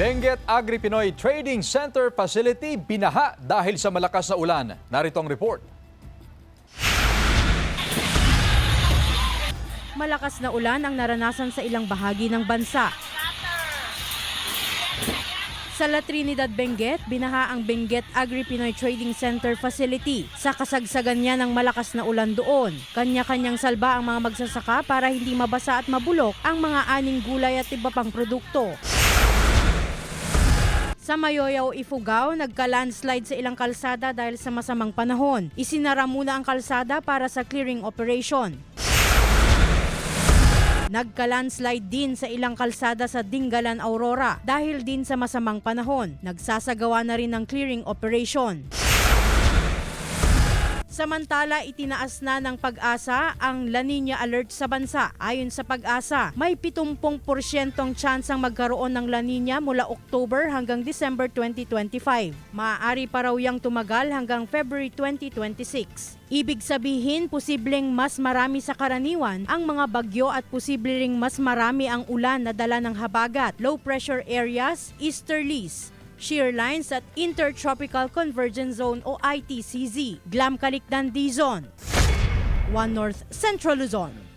Benguet Agri-Pinoy Trading Center Facility binaha dahil sa malakas na ulan. Narito ang report. Malakas na ulan ang naranasan sa ilang bahagi ng bansa. Sa La Trinidad, Benguet, binaha ang Benguet Agri-Pinoy Trading Center Facility. Sa kasagsagan niya ng malakas na ulan doon, kanya-kanyang salba ang mga magsasaka para hindi mabasa at mabulok ang mga aning gulay at iba pang produkto. Sa Mayoyaw, Ifugao, nagka-landslide sa ilang kalsada dahil sa masamang panahon. Isinara muna ang kalsada para sa clearing operation. Nagka-landslide din sa ilang kalsada sa Dingalan, Aurora dahil din sa masamang panahon. Nagsasagawa na rin ng clearing operation. Samantala, itinaas na ng Pag-asa ang La Nina alert sa bansa. Ayon sa Pag-asa, may 70% tsansang magkaroon ng La Nina mula October hanggang December 2025. Maaari pa raw yang tumagal hanggang February 2026. Ibig sabihin, posibleng mas marami sa karaniwan ang mga bagyo at posible ring mas marami ang ulan na dala ng habagat, low pressure areas, easterlies, shear lines at Intertropical Convergence Zone o ITCZ, Glam Calicdan D-Zone, 1 North Central Luzon.